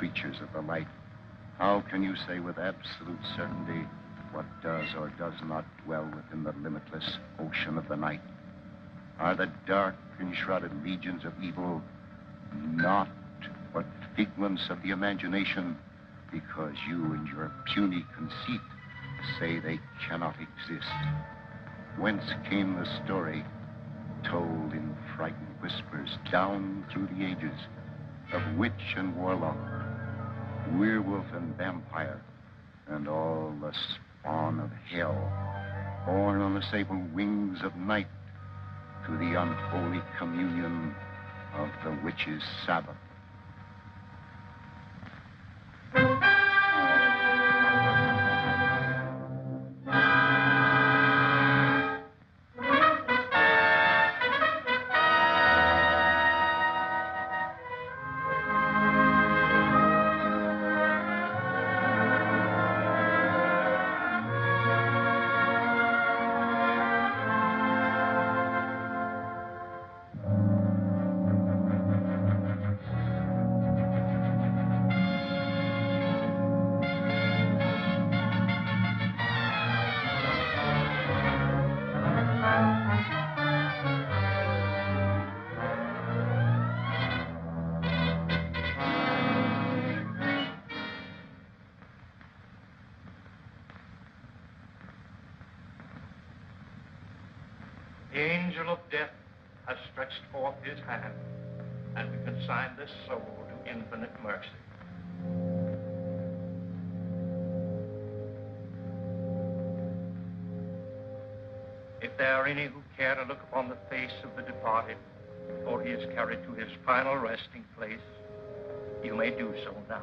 creatures of the light. How can you say with absolute certainty what does or does not dwell within the limitless ocean of the night? Are the dark and shrouded legions of evil not but figments of the imagination, because you in your puny conceit say they cannot exist? Whence came the story, told in frightened whispers down through the ages, of witch and warlock, werewolf and vampire, and all the spawn of hell, born on the sable wings of night to the unholy communion of the witch's Sabbath? The angel of death has stretched forth his hand, and we consign this soul to infinite mercy. If there are any who care to look upon the face of the departed before he is carried to his final resting place, you may do so now.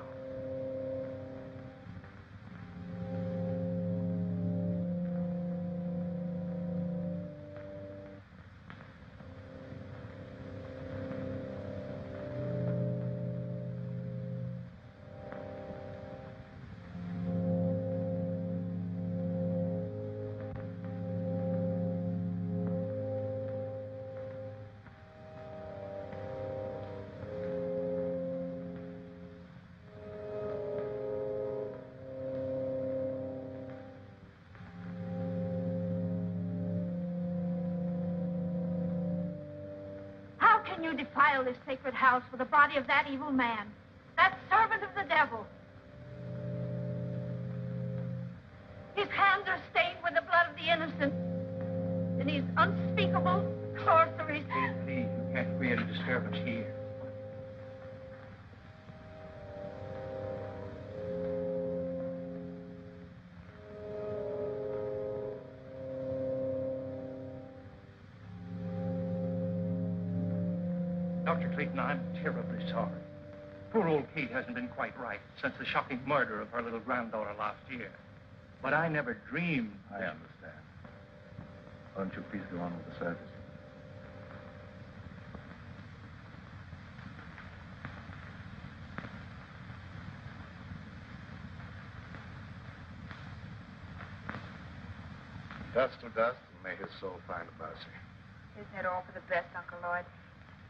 Can you defile this sacred house with the body of that evil man, that servant of the devil? His hands are stained with the blood of the innocent, and his unspeakable sorceries. Please, you can't create a disturbance here. Dr. Clayton, I'm terribly sorry. Poor old Kate hasn't been quite right since the shocking murder of her little granddaughter last year. But I never dreamed... I understand. Why don't you please go on with the service? Dust to dust, and may his soul find mercy. Isn't it all for the best, Uncle Lloyd?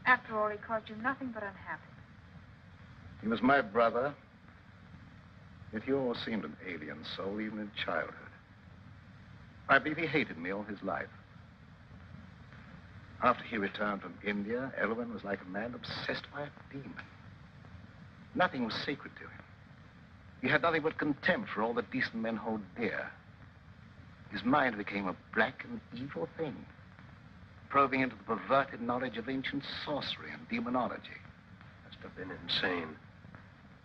After all, he caused you nothing but unhappiness. He was my brother, yet he always seemed an alien soul, even in childhood. I believe he hated me all his life. After he returned from India, Elwyn was like a man obsessed by a demon. Nothing was sacred to him. He had nothing but contempt for all that decent men hold dear. His mind became a black and evil thing, probing into the perverted knowledge of ancient sorcery and demonology. Must have been insane.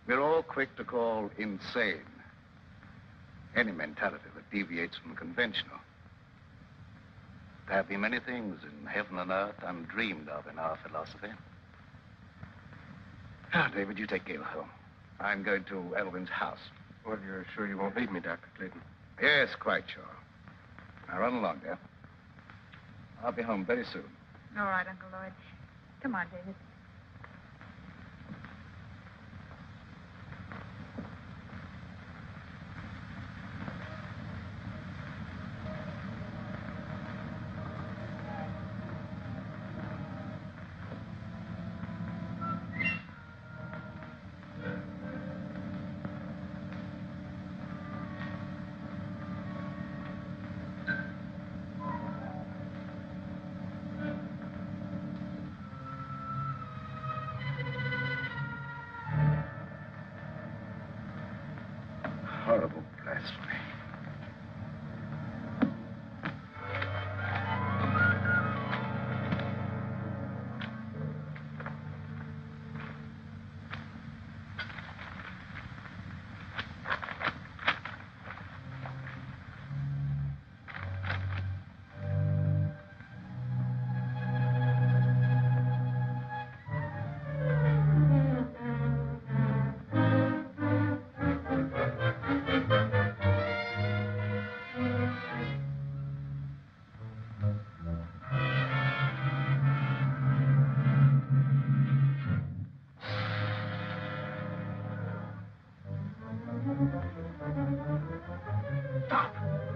We're all quick to call insane any mentality that deviates from the conventional. There have been many things in heaven and earth undreamed of in our philosophy. Now, David, you take Gail home. I'm going to Elwyn's house. Well, you're sure you won't leave me, Dr. Clayton? Yes, quite sure. Now, run along, dear. I'll be home very soon. All right, Uncle Lloyd. Come on, David.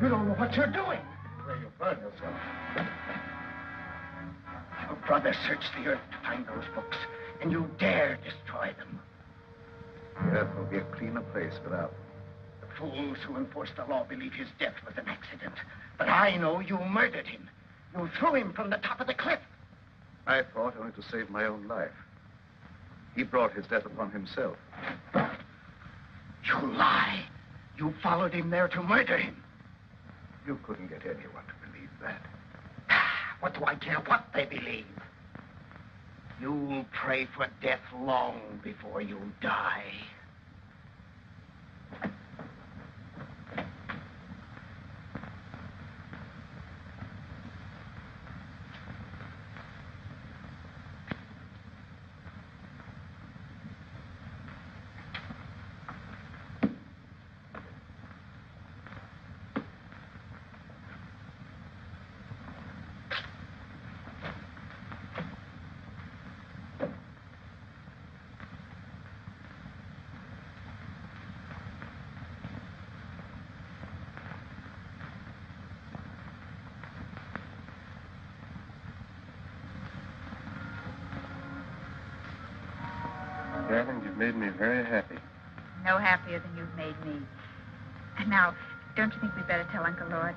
You don't know what you're doing. Where you burn yourself. Your brother searched the earth to find those books, and you dare destroy them. The earth will be a cleaner place without them. The fools who enforce the law believe his death was an accident. But I know you murdered him. You threw him from the top of the cliff. I fought only to save my own life. He brought his death upon himself. You lie. You followed him there to murder him. You couldn't get anyone to believe that. What do I care what they believe? You'll pray for death long before you die. Darling, you've made me very happy. No happier than you've made me. And now, don't you think we'd better tell Uncle Lloyd?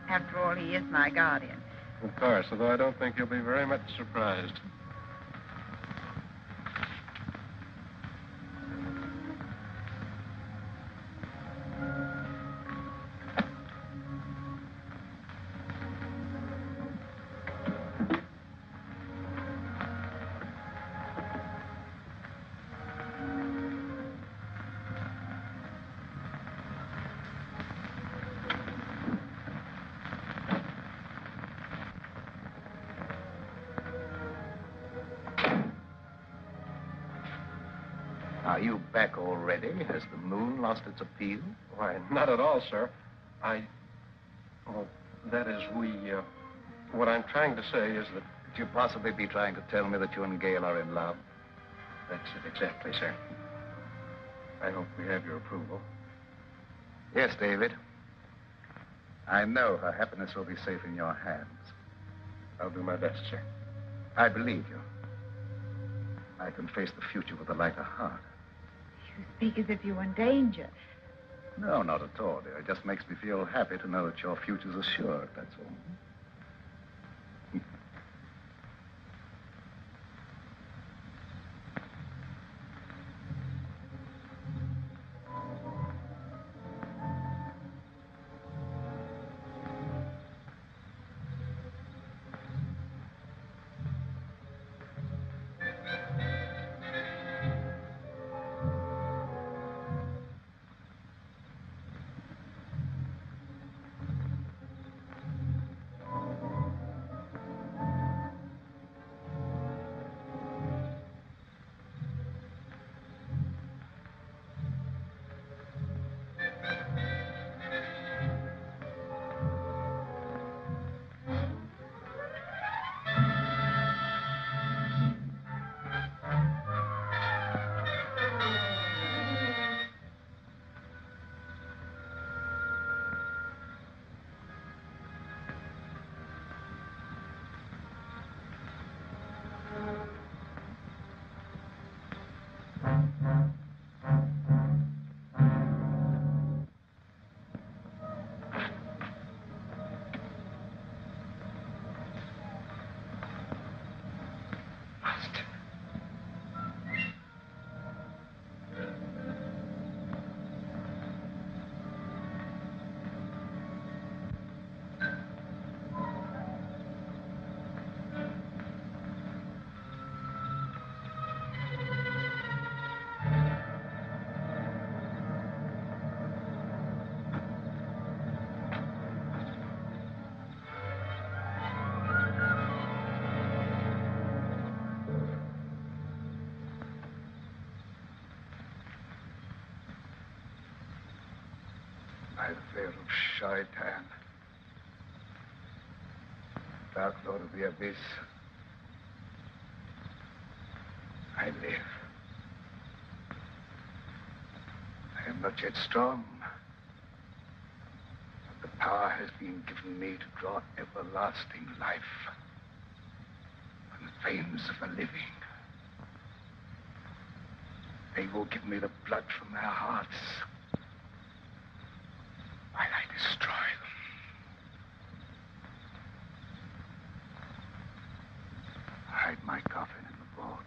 After all, he is my guardian. Of course, although I don't think you'll be very much surprised. Are you back already? Has the moon lost its appeal? Why, not at all, sir. Well, that is, what I'm trying to say is that... Could you possibly be trying to tell me that you and Gail are in love? That's it exactly, sir. I hope we have your approval. Yes, David. I know her happiness will be safe in your hands. I'll do my best, sir. I believe you. I can face the future with a lighter heart. You speak as if you were in danger. No, not at all, dear. It just makes me feel happy to know that your future's assured, that's all. By the veil of Shaitan, Dark Lord of the Abyss, I live. I am not yet strong, but the power power has been given me to draw everlasting life from the veins of the living. They will give me the blood from their hearts while I destroy them. Hide my coffin in the vault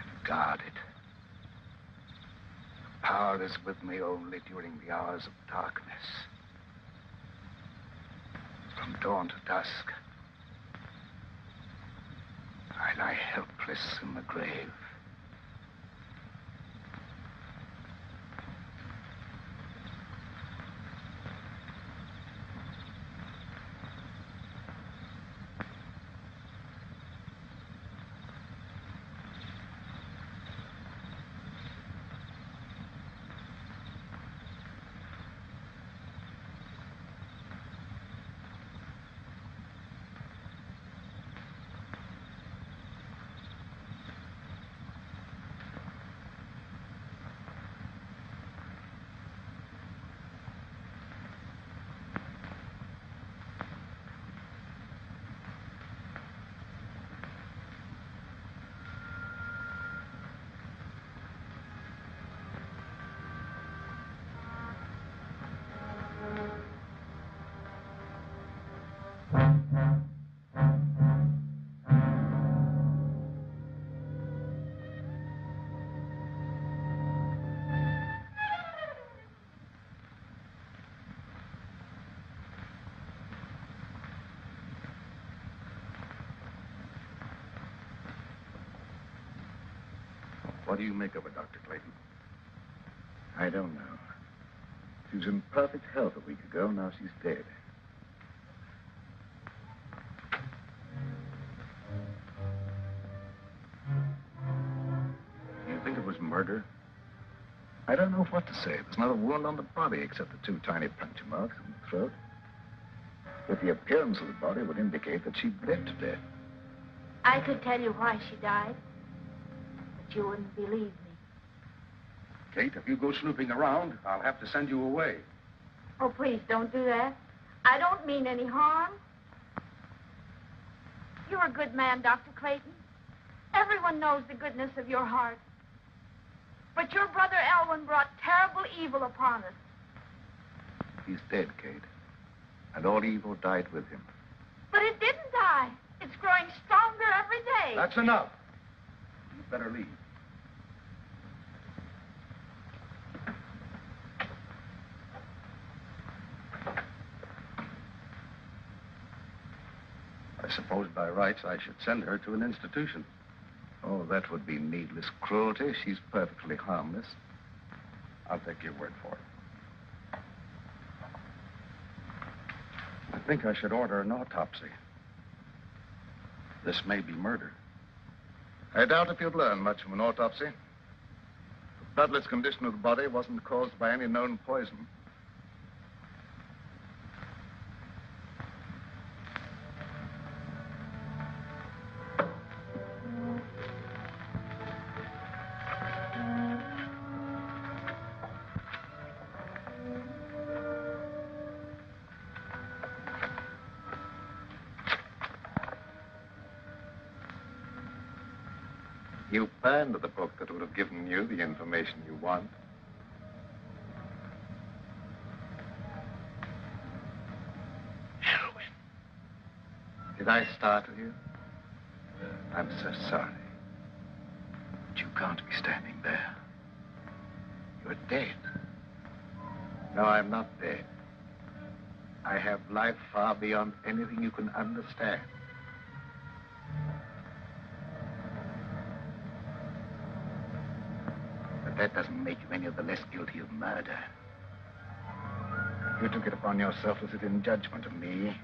and guard it. The power is with me only during the hours of darkness. From dawn to dusk, I lie helpless in the grave. What do you make of her, Dr. Clayton? I don't know. She was in perfect health a week ago. Now she's dead. Do you think it was murder? I don't know what to say. There's not a wound on the body except the two tiny puncture marks in the throat. But the appearance of the body would indicate that she bled to death. I could tell you why she died, but you wouldn't believe me. Kate, if you go snooping around, I'll have to send you away. Oh, please, don't do that. I don't mean any harm. You're a good man, Dr. Clayton. Everyone knows the goodness of your heart. But your brother Elwyn brought terrible evil upon us. He's dead, Kate. And all evil died with him. But it didn't die. It's growing stronger every day. That's enough. You'd better leave. I suppose by rights I should send her to an institution. Oh, that would be needless cruelty. She's perfectly harmless. I'll take your word for it. I think I should order an autopsy. This may be murder. I doubt if you'd learn much from an autopsy. The bloodless condition of the body wasn't caused by any known poison. You burned the book that would have given you the information you want. Elwyn. Did I startle you? I'm so sorry. But you can't be standing there. You're dead. No, I'm not dead. I have life far beyond anything you can understand. That doesn't make you any of the less guilty of murder. You took it upon yourself to sit in judgment of me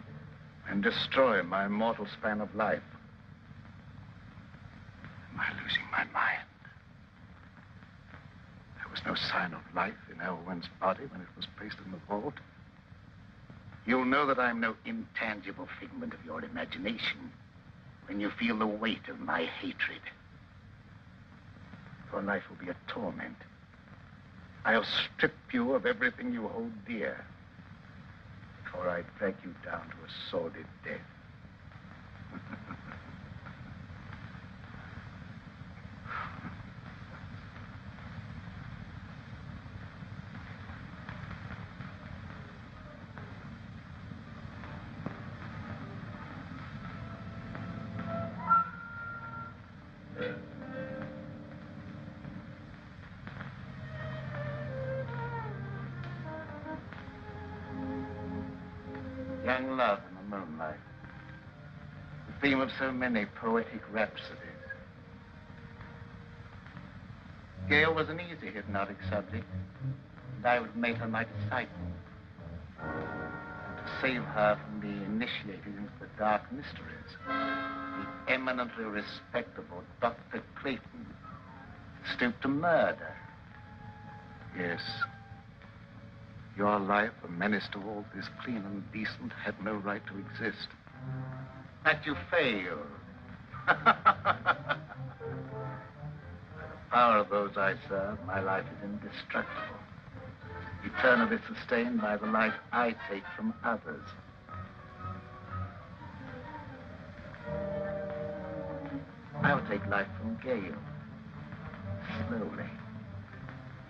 and destroy my mortal span of life. Am I losing my mind? There was no sign of life in Elwyn's body when it was placed in the vault. You'll know that I'm no intangible figment of your imagination when you feel the weight of my hatred. Your life will be a torment. I'll strip you of everything you hold dear. before I drag you down to a sordid death. Young love in the moonlight. The theme of so many poetic rhapsodies. Gail was an easy hypnotic subject, and I would make her my disciple. And to save her from being initiated into the dark mysteries, the eminently respectable Dr. Clayton stooped to murder. Yes. Your life, a menace to all that is clean and decent, had no right to exist. That you failed. By the power of those I serve, my life is indestructible, eternally sustained by the life I take from others. I will take life from Gail, slowly.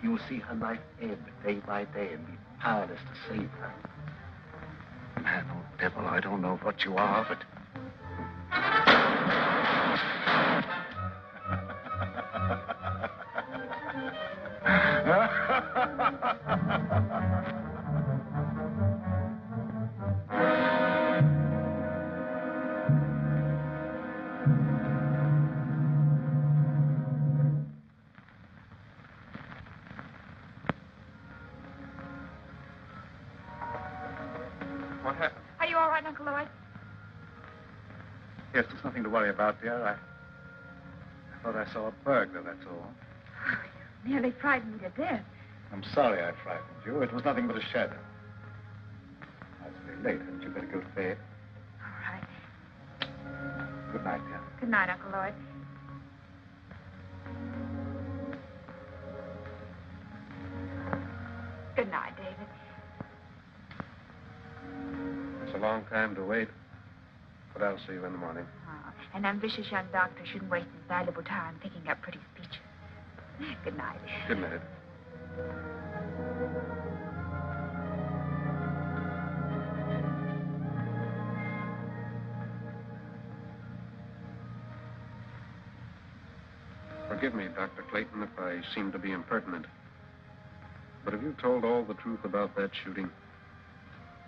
You will see her life ebb day by day and be powerless to save her. Man or devil, I don't know what you are, but... What happened? Are you all right, Uncle Lloyd? Yes, there's nothing to worry about, dear. I thought I saw a burglar, that's all. You nearly frightened me to death. I'm sorry I frightened you. It was nothing but a shadow. Now, it's very late. Hadn't you better go to bed? All right. Good night, dear. Good night, Uncle Lloyd. Good night, David. It's a long time to wait, but I'll see you in the morning. Oh, an ambitious young doctor shouldn't waste his valuable time picking up pretty speeches. Good night. Good night. Forgive me, Dr. Clayton, if I seem to be impertinent. But have you told all the truth about that shooting?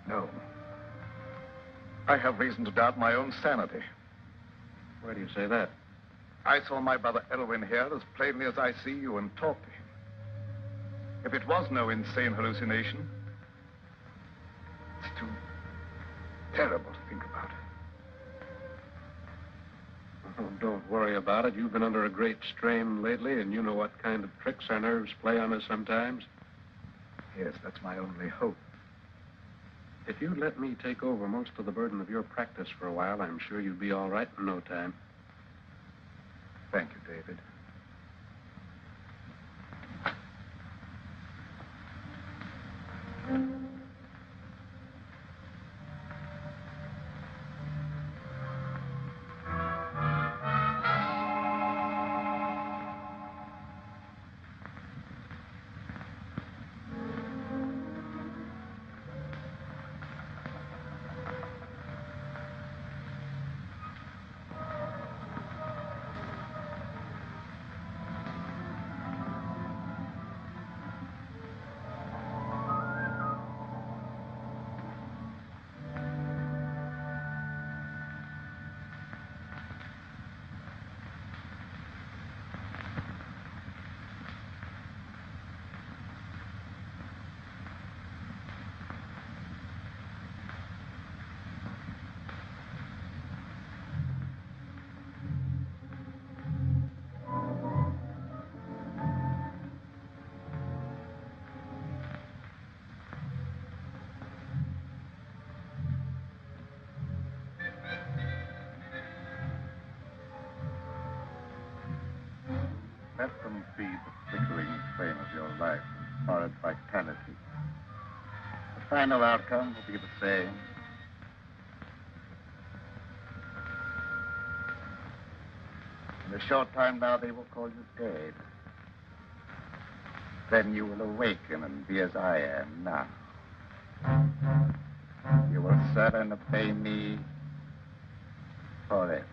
No. I have reason to doubt my own sanity. Why do you say that? I saw my brother Elwyn here as plainly as I see you and talk to him. If it was no insane hallucination, it's too terrible to think about. Oh, don't worry about it. You've been under a great strain lately, and you know what kind of tricks our nerves play on us sometimes. Yes, that's my only hope. If you'd let me take over most of the burden of your practice for a while, I'm sure you'd be all right in no time. Thank you, David. Let them feed the flickering flame of your life and torrid vitality. The final outcome will be the same. In a short time now, they will call you dead. Then you will awaken and be as I am now. You will serve and obey me forever.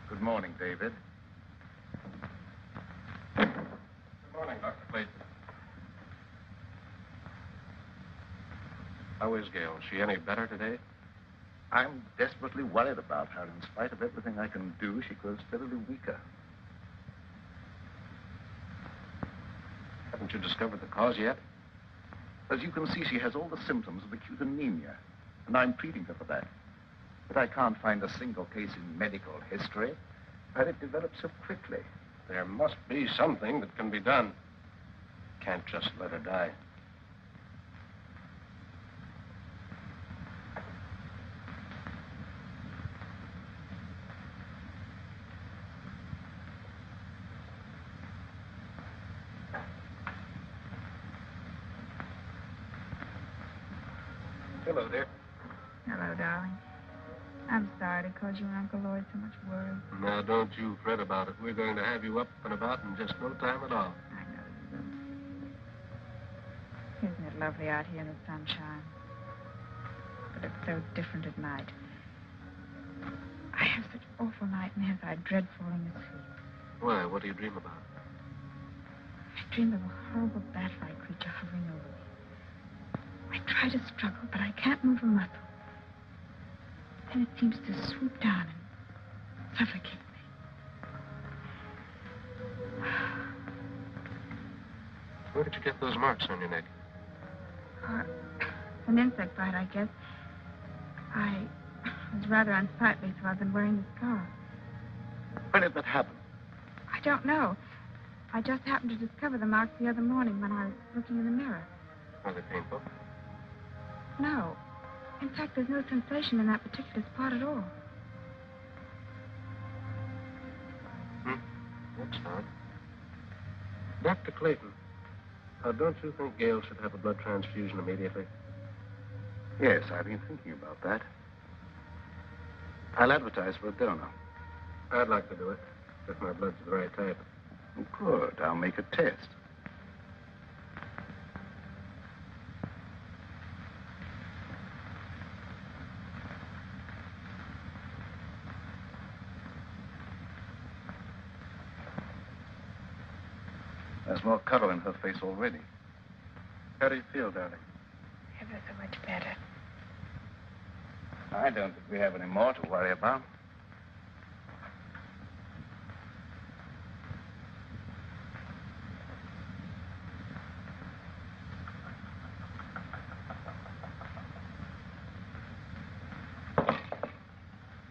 Good morning, David. Good morning, Dr. Clayton. How is Gail? Is she any better today? I'm desperately worried about her. In spite of everything I can do, she grows steadily weaker. Haven't you discovered the cause yet? As you can see, she has all the symptoms of acute anemia, and I'm treating her for that. But I can't find a single case in medical history where it developed so quickly. There must be something that can be done. Can't just let her die. Hello there. Hello, darling. I'm sorry to cause you and Uncle Lloyd so much worry. Now, don't you fret about it. We're going to have you up and about in just no time at all. I know you will. Isn't it lovely out here in the sunshine? But it's so different at night. I have such awful nightmares. I dread falling asleep. Why? What do you dream about? I dream of a horrible bat-like creature hovering over me. I try to struggle, but I can't move a muscle. Then it seems to swoop down and suffocate me. Where did you get those marks on your neck? An insect bite, I guess. I was rather unsightly, so I've been wearing the scarf. When did that happen? I don't know. I just happened to discover the marks the other morning when I was looking in the mirror. Are they painful? No. In fact, there's no sensation in that particular spot at all. That's odd. Dr. Clayton, don't you think Gail should have a blood transfusion immediately? Yes, I've been thinking about that. I'll advertise for a donor. I'd like to do it, if my blood's the right type. Good. I'll make a test. There's more color in her face already. How do you feel, darling? Ever so much better. I don't think we have any more to worry about.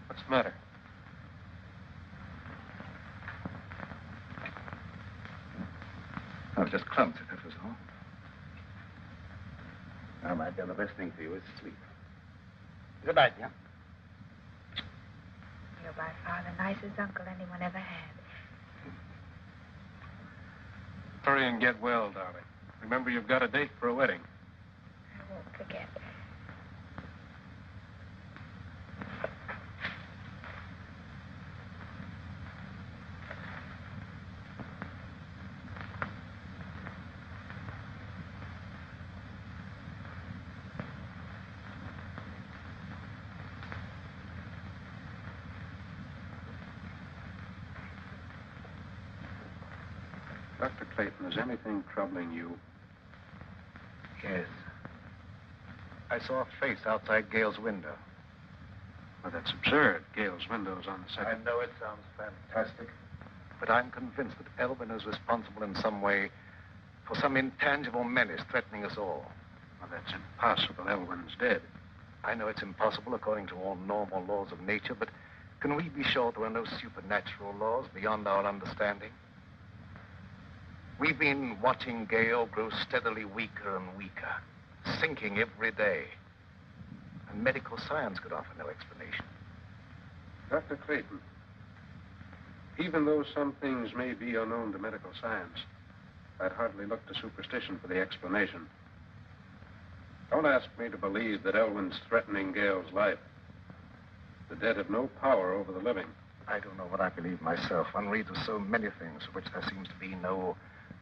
What's the matter? I was just clumsy, that was all. Now, my dear, the best thing for you is sleep. Good night, dear. You're by far the nicest uncle anyone ever had. Hurry and get well, darling. Remember, you've got a date for a wedding. I won't forget. Dr. Clayton, is anything troubling you? Yes. I saw a face outside Gail's window. Well, that's absurd. Gail's window's on the I second. know it sounds fantastic, but I'm convinced that Elvin is responsible in some way for some intangible menace threatening us all. Well, that's impossible. Elwyn's dead. I know it's impossible according to all normal laws of nature, but can we be sure there are no supernatural laws beyond our understanding? We've been watching Gale grow steadily weaker and weaker, sinking every day. And medical science could offer no explanation. Dr. Clayton, even though some things may be unknown to medical science, I'd hardly look to superstition for the explanation. Don't ask me to believe that Elwyn's threatening Gale's life. The dead have no power over the living. I don't know what I believe myself. One reads of so many things for which there seems to be no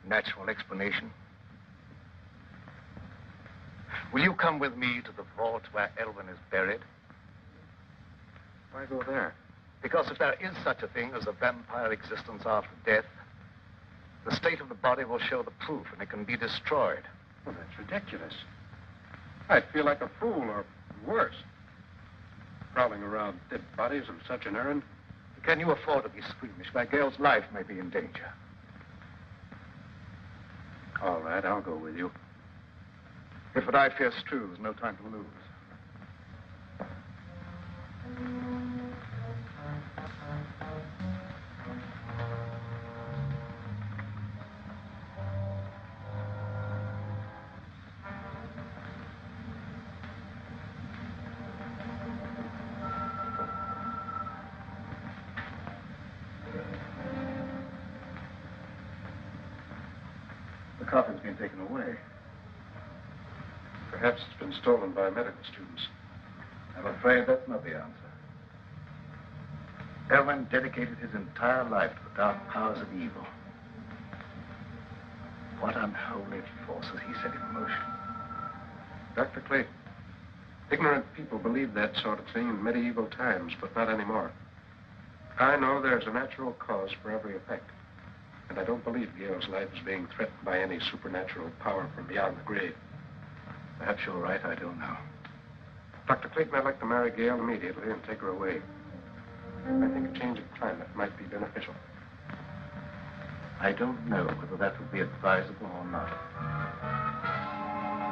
natural explanation. Will you come with me to the vault where Elwyn is buried? Why go there? Because if there is such a thing as a vampire existence after death, the state of the body will show the proof and it can be destroyed. Well, that's ridiculous. I'd feel like a fool, or worse. Prowling around dead bodies on such an errand. Can you afford to be squeamish? My Gale's life may be in danger. All right, I'll go with you. If what I fear's true, there's no time to lose. The coffin's been taken away. Perhaps it's been stolen by medical students. I'm afraid that's not the answer. Elwyn dedicated his entire life to the dark powers of evil. What unholy forces he set in motion. Dr. Clayton, ignorant people believed that sort of thing in medieval times, but not anymore. I know there's a natural cause for every effect. And I don't believe Gale's life is being threatened by any supernatural power from beyond the grave. Perhaps you're right, I don't know. Dr. Clayton, I'd like to marry Gale immediately and take her away. I think a change of climate might be beneficial. I don't know whether that would be advisable or not.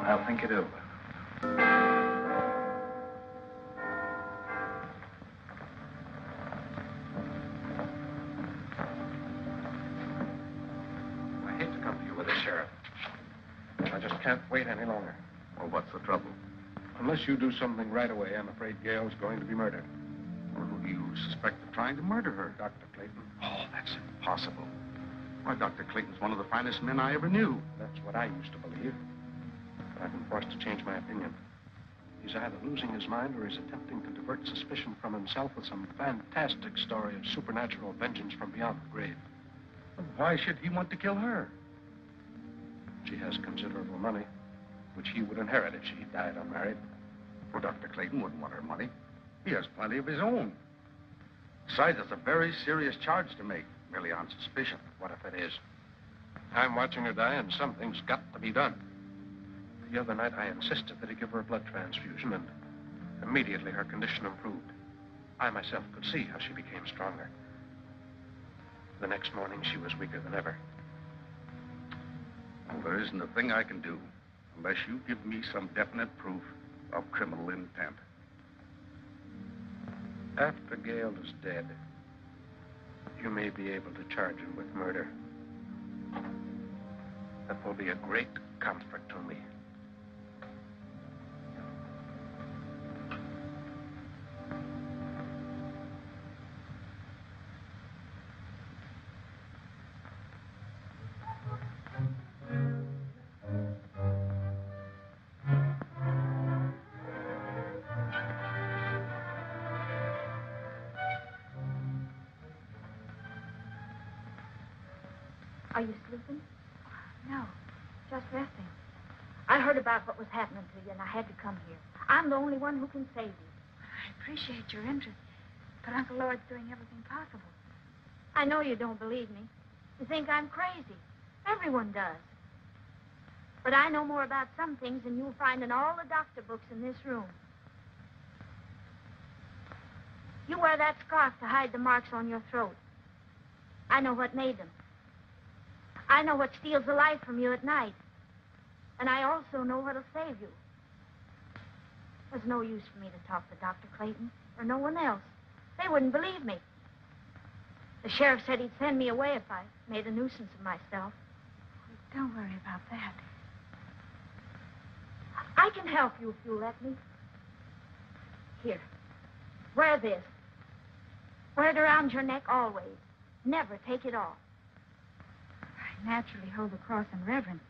I'll think it over. I hate to come to you with this, Sheriff. I just can't wait any longer. Well, what's the trouble? Unless you do something right away, I'm afraid Gale's going to be murdered. Well, who do you suspect of trying to murder her? Dr. Clayton. Oh, that's impossible. Why, Dr. Clayton's one of the finest men I ever knew. That's what I used to believe. But I've been forced to change my opinion. He's either losing his mind or he's attempting to divert suspicion from himself with some fantastic story of supernatural vengeance from beyond the grave. Well, why should he want to kill her? She has considerable money, which he would inherit if she died unmarried. Well, Dr. Clayton wouldn't want her money. He has plenty of his own. Besides, it's a very serious charge to make, merely on suspicion. What if it is? I'm watching her die, and something's got to be done. The other night, I insisted that he give her a blood transfusion, and immediately her condition improved. I myself could see how she became stronger. The next morning, she was weaker than ever. Well, there isn't a thing I can do unless you give me some definite proof of criminal intent. After Gale is dead, you may be able to charge him with murder. That will be a great comfort to me. Are you sleeping? No, just resting. I heard about what was happening to you, and I had to come here. I'm the only one who can save you. I appreciate your interest, but Uncle Lord's doing everything possible. I know you don't believe me. You think I'm crazy. Everyone does. But I know more about some things than you'll find in all the doctor books in this room. You wear that scarf to hide the marks on your throat. I know what made them. I know what steals the life from you at night. And I also know what'll save you. There's no use for me to talk to Dr. Clayton or no one else. They wouldn't believe me. The sheriff said he'd send me away if I made a nuisance of myself. Don't worry about that. I can help you if you'll let me. Here. Wear this. Wear it around your neck always. Never take it off. I naturally hold the cross in reverence.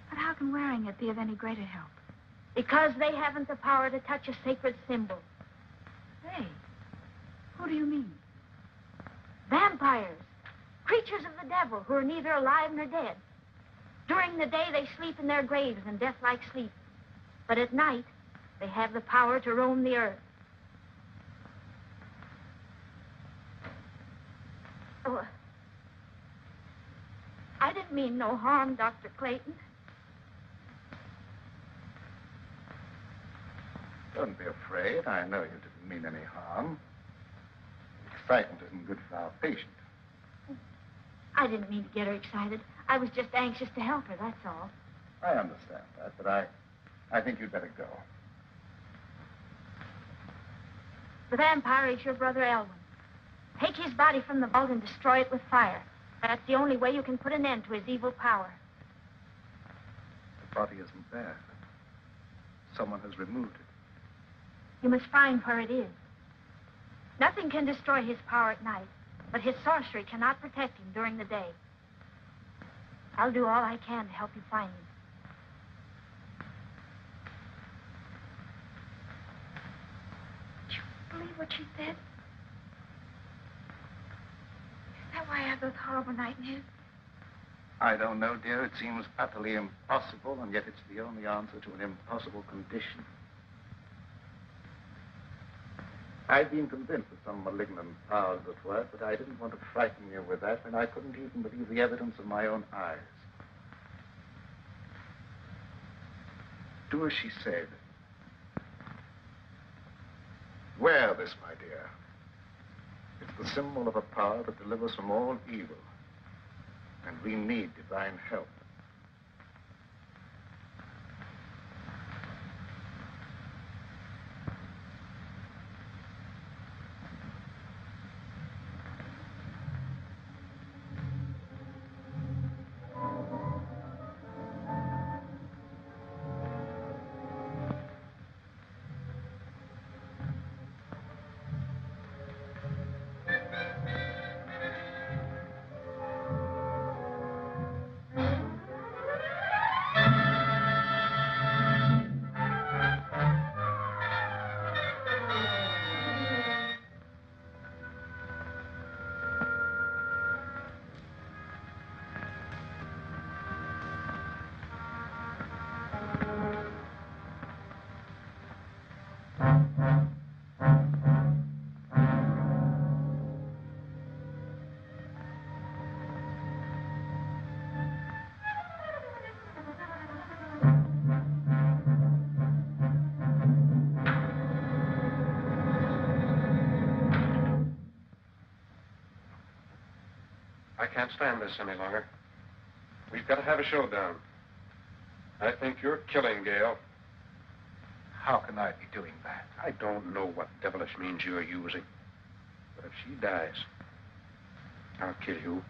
But how can wearing it be of any greater help? Because they haven't the power to touch a sacred symbol. Hey, who do you mean? Vampires. Creatures of the devil who are neither alive nor dead. During the day, they sleep in their graves in death-like sleep. But at night, they have the power to roam the earth. Oh, I didn't mean no harm, Dr. Clayton. Don't be afraid. I know you didn't mean any harm. Excitement isn't good for our patient. I didn't mean to get her excited. I was just anxious to help her, that's all. I understand that, but I think you'd better go. The vampire is your brother Elwin. Take his body from the vault and destroy it with fire. That's the only way you can put an end to his evil power. The body isn't there. Someone has removed it. You must find where it is. Nothing can destroy his power at night, but his sorcery cannot protect him during the day. I'll do all I can to help you find him. Did you believe what she said? Is that why I have those horrible nightmares? I don't know, dear. It seems utterly impossible, and yet it's the only answer to an impossible condition. I'd been convinced that some malignant powers at work, but I didn't want to frighten you with that, and I couldn't even believe the evidence of my own eyes. Do as she said. Wear this, my dear. It's the symbol of a power that delivers from all evil. And we need divine help. I can't stand this any longer. We've got to have a showdown. I think you're killing Gail. How can I be doing that? I don't know what devilish means you're using. But if she dies, I'll kill you.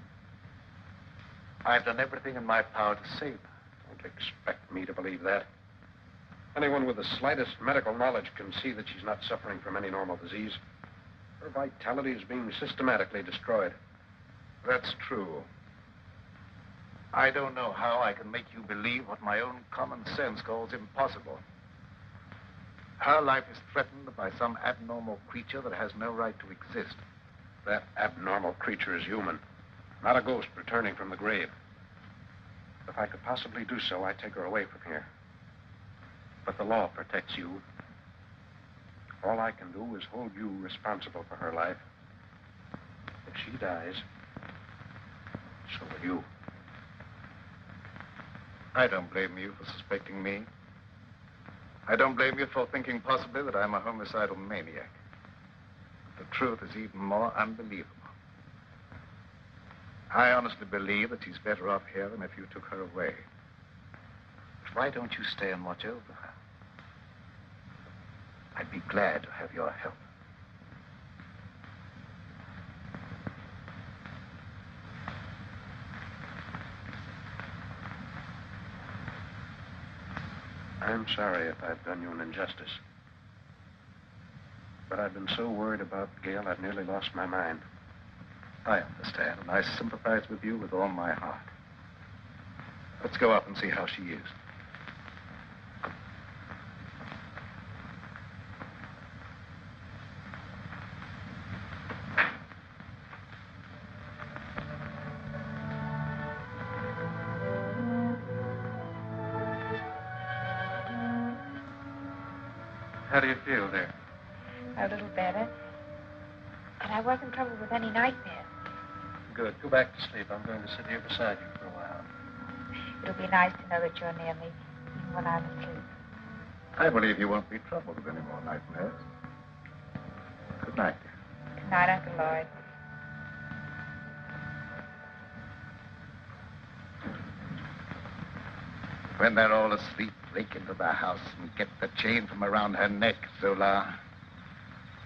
I've done everything in my power to save her. Don't expect me to believe that. Anyone with the slightest medical knowledge can see that she's not suffering from any normal disease. Her vitality is being systematically destroyed. That's true. I don't know how I can make you believe what my own common sense calls impossible. Her life is threatened by some abnormal creature that has no right to exist. That abnormal creature is human, not a ghost returning from the grave. If I could possibly do so, I'd take her away from here. But the law protects you. All I can do is hold you responsible for her life. If she dies, so will you. I don't blame you for suspecting me. I don't blame you for thinking possibly that I'm a homicidal maniac. But the truth is even more unbelievable. I honestly believe that she's better off here than if you took her away. But why don't you stay and watch over her? I'd be glad to have your help. I'm sorry if I've done you an injustice. But I've been so worried about Gail, I've nearly lost my mind. I understand, and I sympathize with you with all my heart. Let's go up and see how she is. How do you feel, dear? A little better. And I wasn't troubled with any nightmares. Good. Go back to sleep. I'm going to sit here beside you for a while. It'll be nice to know that you're near me, even when I'm asleep. I believe you won't be troubled with any more nightmares. Good night, dear. Good night, Uncle Lloyd. When they're all asleep, break into the house and get the chain from around her neck, Zola.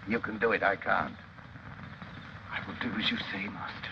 You can do it, I can't. I will do as you say, Master.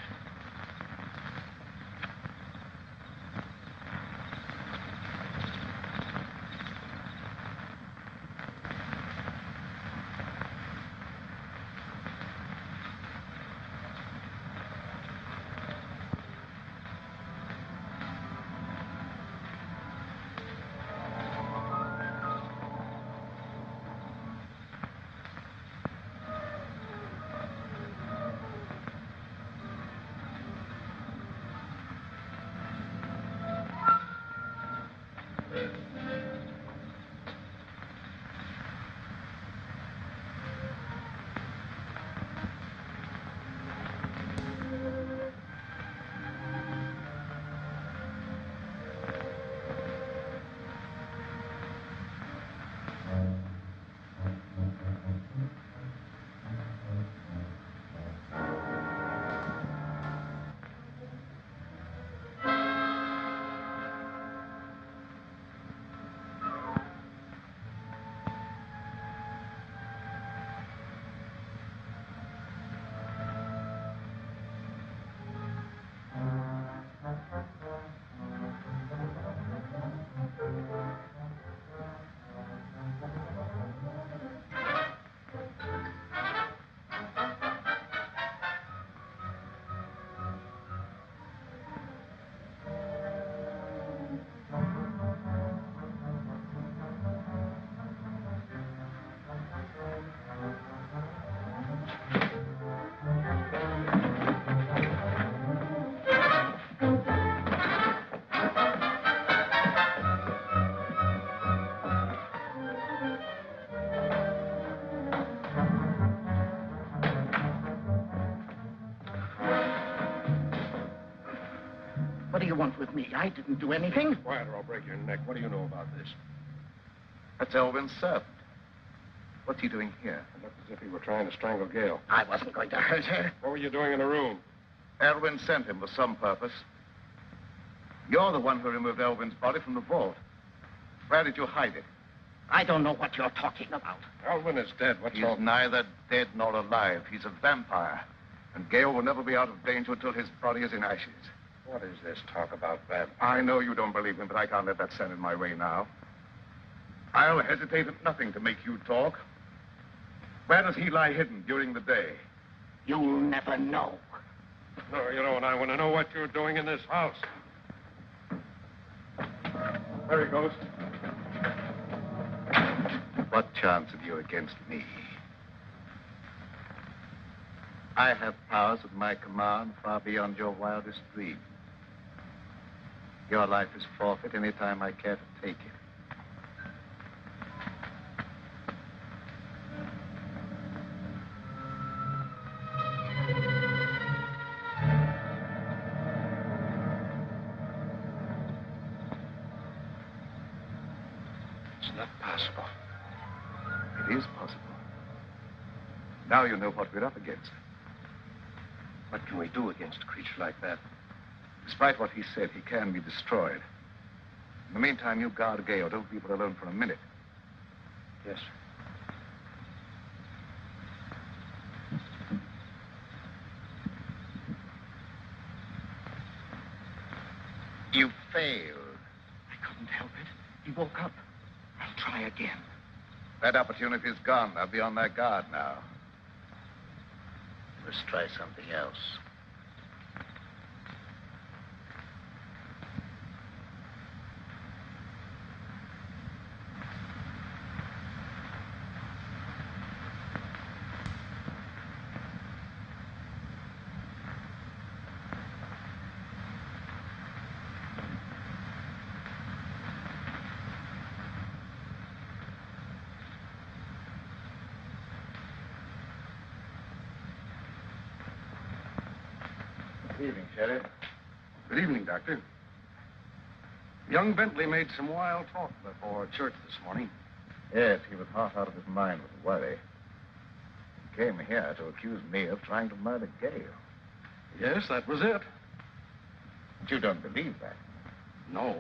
What do you want with me? I didn't do anything. Quiet or I'll break your neck. What do you know about this? That's Elvin's servant. What's he doing here? It looked as if he were trying to strangle Gail. I wasn't going to hurt her. What were you doing in the room? Elvin sent him for some purpose. You're the one who removed Elvin's body from the vault. Where did you hide it? I don't know what you're talking about. Elvin is dead. What's He's all... neither dead nor alive. He's a vampire. And Gail will never be out of danger until his body is in ashes. What is this talk about vampires? I know you don't believe him, but I can't let that stand in my way now. I'll hesitate at nothing to make you talk. Where does he lie hidden during the day? You'll never know. No, you know, and I want to know what you're doing in this house. There he goes. What chance have you against me? I have powers at my command far beyond your wildest dreams. Your life is forfeit any time I care to take it. It's not possible. It is possible. Now you know what we're up against. What can we do against a creature like that? Despite what he said, he can be destroyed. In the meantime, you guard Gail. Don't leave her alone for a minute. Yes, sir. You failed. I couldn't help it. He woke up. I try again. That opportunity's gone. I'll be on their guard now. Let's try something else. Good evening, Sheriff. Good evening, Doctor. Young Bentley made some wild talk before church this morning. Yes, he was half out of his mind with worry. He came here to accuse me of trying to murder Gale. Yes, that was it. But you don't believe that. No,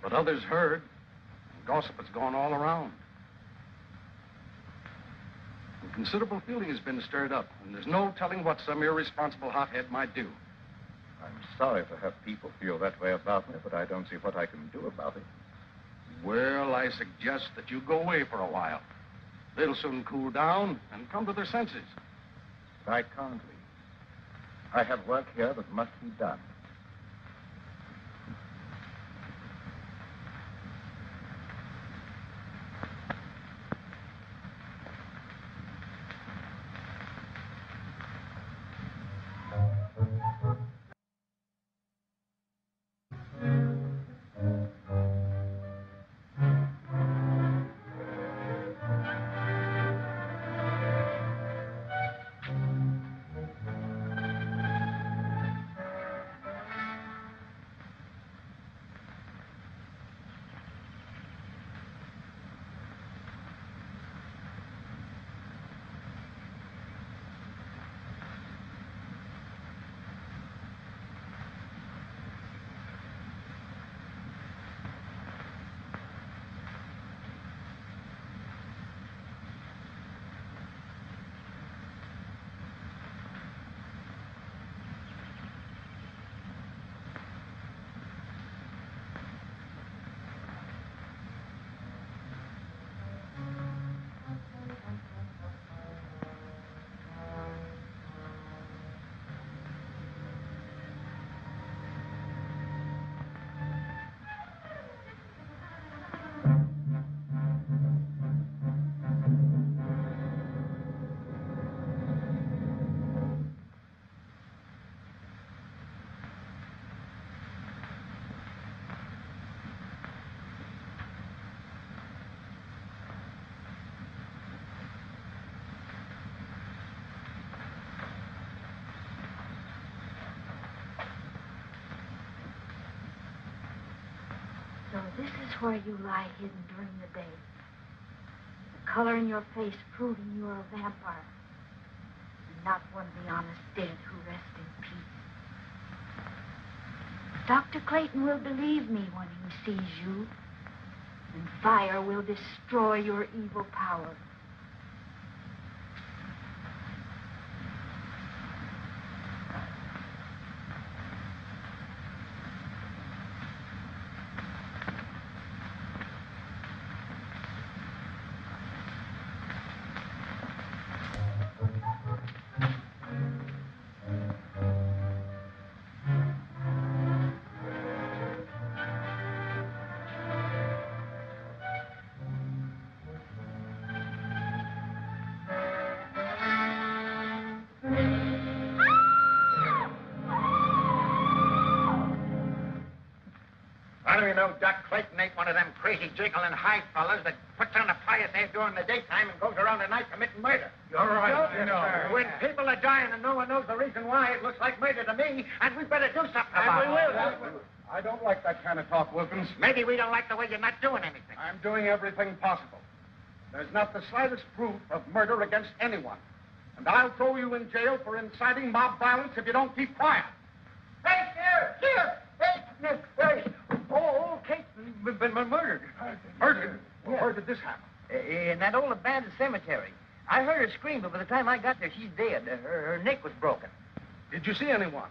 but others heard, and gossip has gone all around. And considerable feeling has been stirred up, and there's no telling what some irresponsible hothead might do. I'm sorry to have people feel that way about me, but I don't see what I can do about it. Well, I suggest that you go away for a while. They'll soon cool down and come to their senses. But I can't leave. I have work here that must be done. So this is where you lie hidden during the day. The color in your face proving you are a vampire. And not one of the honest dead who rest in peace. Dr. Clayton will believe me when he sees you. And fire will destroy your evil power. How do you know Doc Clayton ain't one of them crazy jiggling high fellas that puts on a pious air during the daytime and goes around at night committing murder? You're right, You know, when people are dying and no one knows the reason why, it looks like murder to me, and we better do something about it. I don't like that kind of talk, Wilkins. Maybe we don't like the way you're not doing anything. I'm doing everything possible. There's not the slightest proof of murder against anyone. And I'll throw you in jail for inciting mob violence if you don't keep quiet. Hey, here! Hey, old Kate's been murdered. Murdered? Well, where did this happen? In that old abandoned cemetery. I heard her scream, but by the time I got there, she's dead. Her neck was broken. Did you see anyone?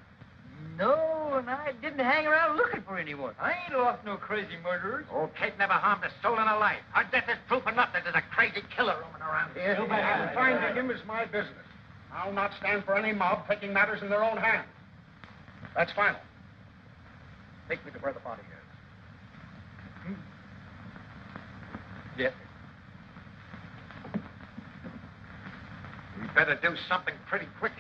No, and I didn't hang around looking for anyone. I ain't lost no crazy murderers. Old Kate never harmed a soul in her life. Her death is proof enough that there's a crazy killer roaming around here. Finding him is my business. I'll not stand for any mob taking matters in their own hands. That's final. Take me to where the body is. Yes. We better do something pretty quick.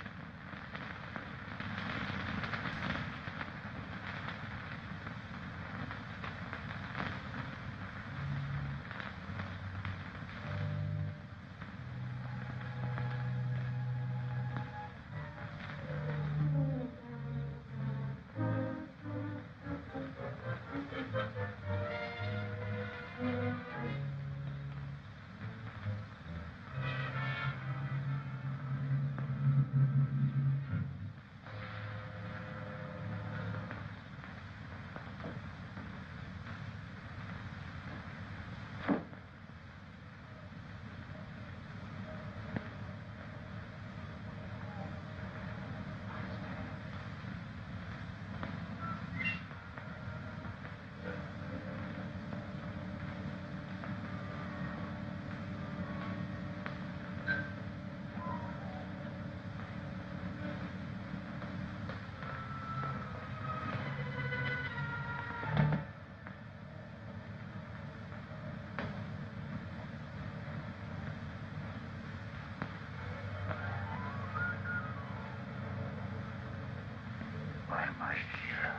Why am I here?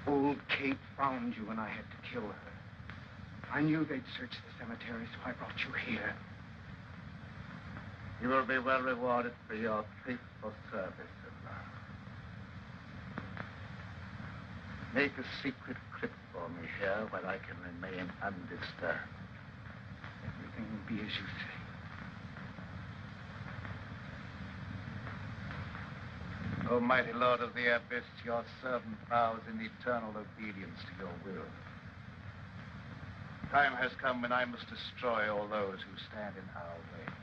Old Kate found you and I had to kill her. I knew they'd search the cemetery, so I brought you here. You will be well rewarded for your faithful service, Simba. Make a secret crypt for me here where I can remain undisturbed. Everything will be as you say. Almighty Lord of the Abyss, your servant vows in eternal obedience to your will. Time has come when I must destroy all those who stand in our way.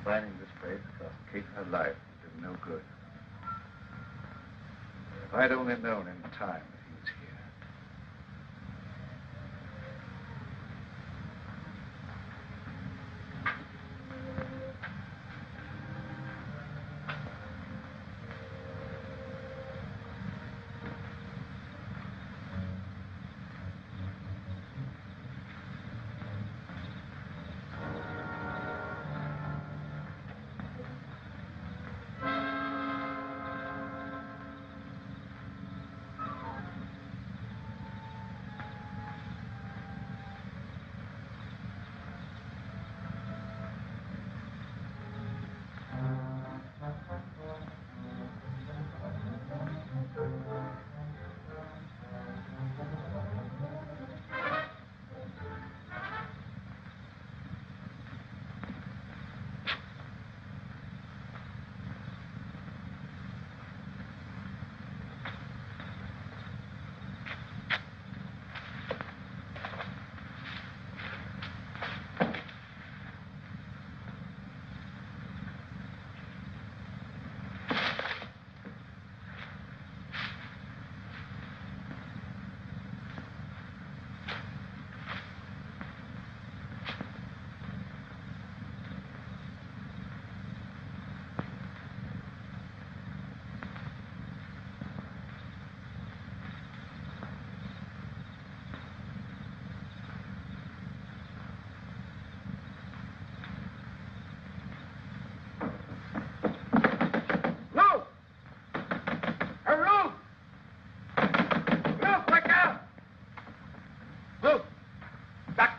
Finding this place cost Kate her life did no good. If I'd only known in time that he was here.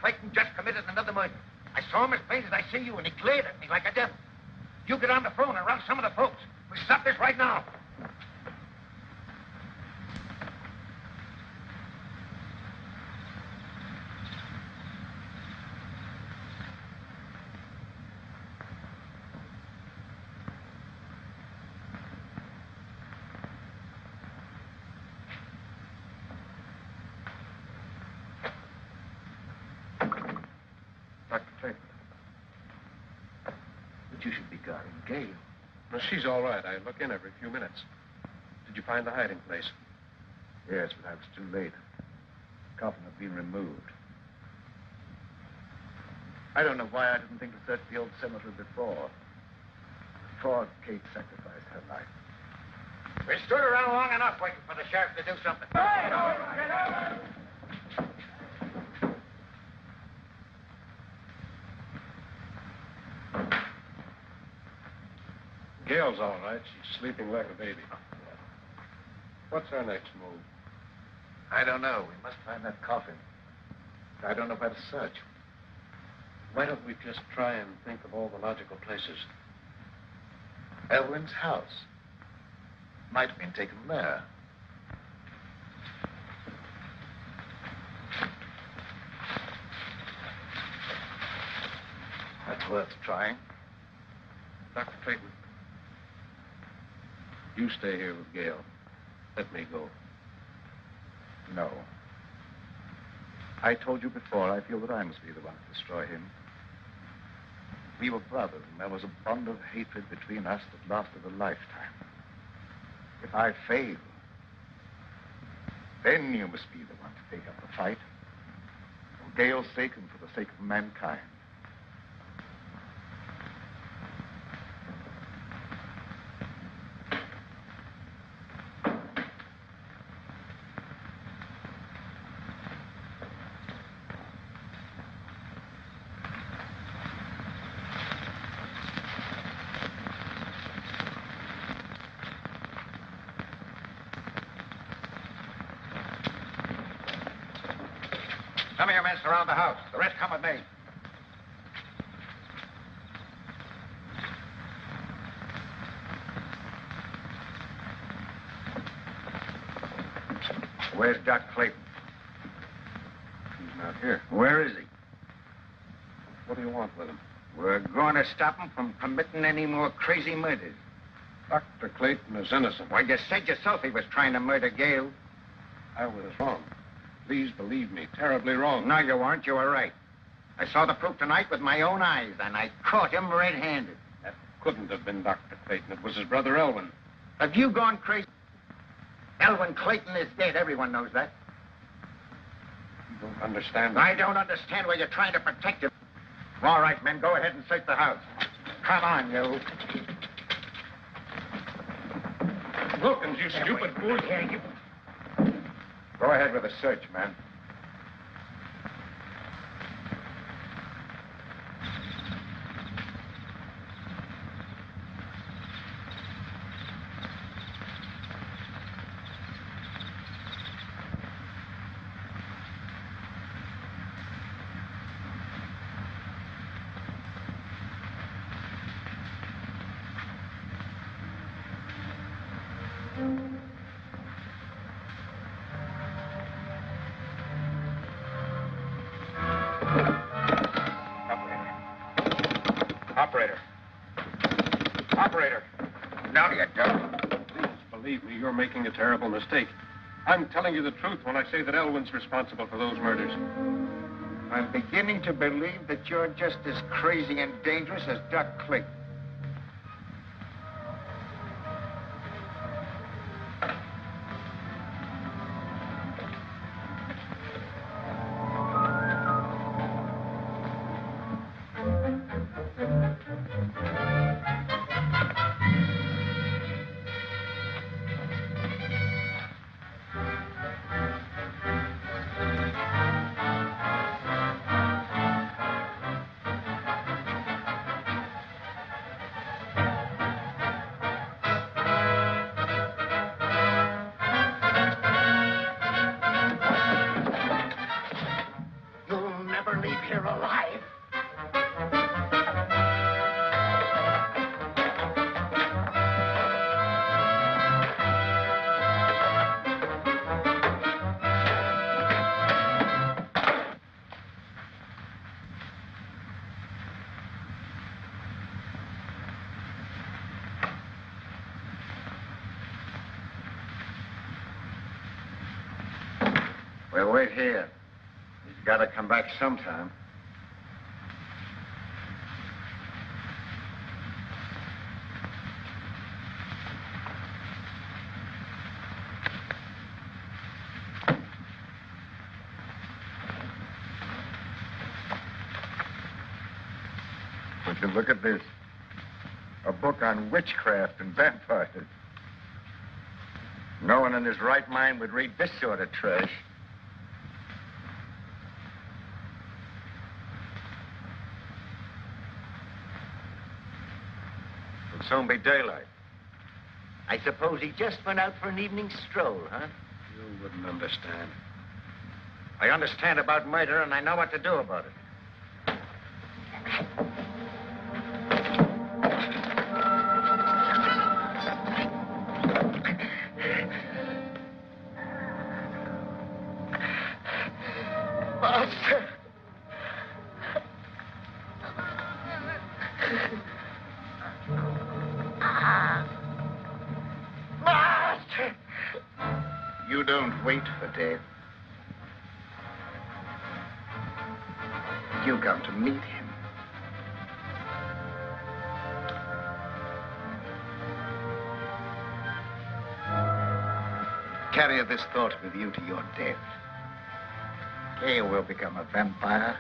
Clayton just committed another murder. I saw him as plain as I see you, and he glared at me like a devil. You get on the phone and rouse some of the folks. We stop this right now. Dr. Clayton. But you should be guarding Gail. Well, she's all right. I look in every few minutes. Did you find the hiding place? Yes, but I was too late. The coffin had been removed. I don't know why I didn't think to search the old cemetery before. Before Kate sacrificed her life. We stood around long enough waiting for the sheriff to do something. Gail's all right. She's sleeping like a baby. What's our next move? I don't know. We must find that coffin. I don't know where to search. Why don't we just try and think of all the logical places? Elwyn's house. Might have been taken there. That's worth trying. Dr. Clayton, you stay here with Gail. Let me go. No. I told you before, I feel that I must be the one to destroy him. We were brothers, and there was a bond of hatred between us that lasted a lifetime. If I fail, then you must be the one to take up the fight. For Gail's sake and for the sake of mankind. Some of your men surround the house. The rest come with me. Where's Doc Clayton? He's not here. Where is he? What do you want with him? We're going to stop him from committing any more crazy murders. Dr. Clayton is innocent. Why, you said yourself he was trying to murder Gail. I was wrong. Please believe me, terribly wrong. No, you weren't. You were right. I saw the proof tonight with my own eyes, and I caught him red-handed. That couldn't have been Dr. Clayton. It was his brother Elwyn. Have you gone crazy? Elwyn Clayton is dead. Everyone knows that. You don't understand. I don't understand why you're trying to protect him. All right, men, go ahead and search the house. Come on, you. Wilkins, you stupid fool. Here, you. Go ahead with the search, man. Operator. Operator. No, you don't. Please believe me, you're making a terrible mistake. I'm telling you the truth when I say that Elwyn's responsible for those murders. I'm beginning to believe that you're just as crazy and dangerous as Doc Clayton. leave here alive. We'll wait here. He's got to come back sometime. Would you look at this? A book on witchcraft and vampires. No one in his right mind would read this sort of trash. It'll soon be daylight. I suppose he just went out for an evening stroll, huh? You wouldn't understand. I understand about murder, and I know what to do about it. Master! Master! You don't wait for death. You come to meet him. Carry this thought with you to your death. You will become a vampire,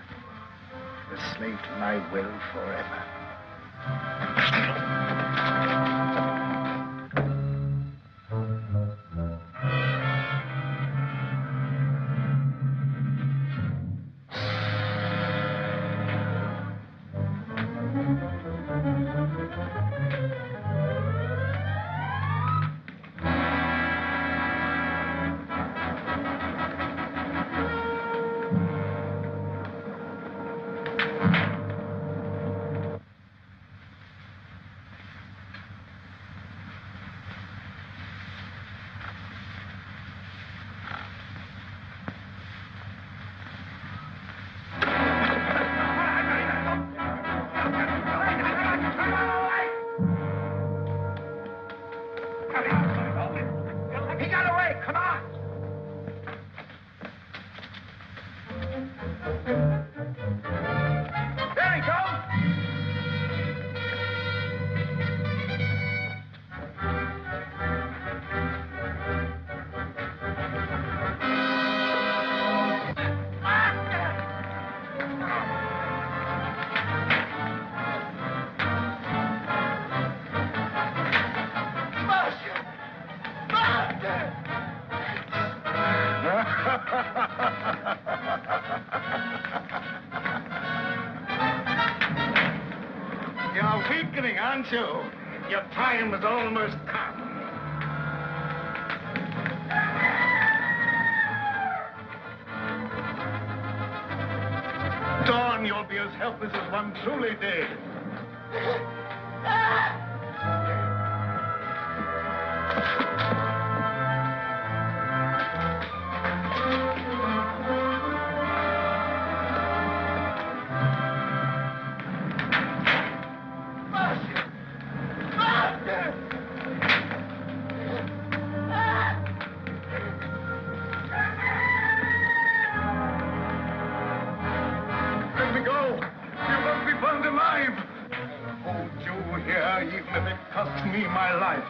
a slave to my will forever. He got away! Come on! There he goes! You're weakening, aren't you? Your time is almost come. Dawn, you'll be as helpless as one truly dead. Let me go. You won't be burned alive. I'll hold you here, even if it costs me my life.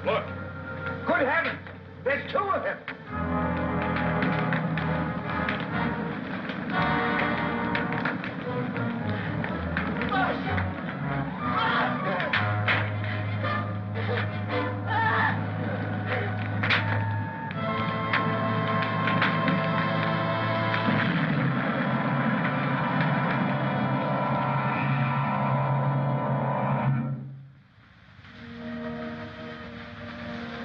Look. Good heavens! There's two of them!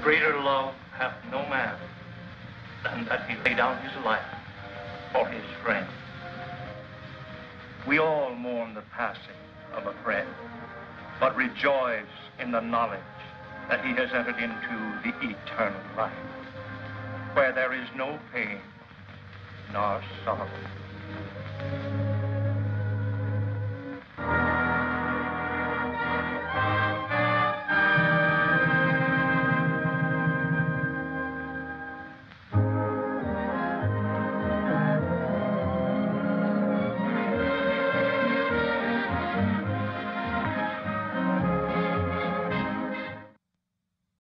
Greater love hath no man than that he lay down his life for his friend. We all mourn the passing of a friend, but rejoice in the knowledge that he has entered into the eternal life, where there is no pain nor sorrow.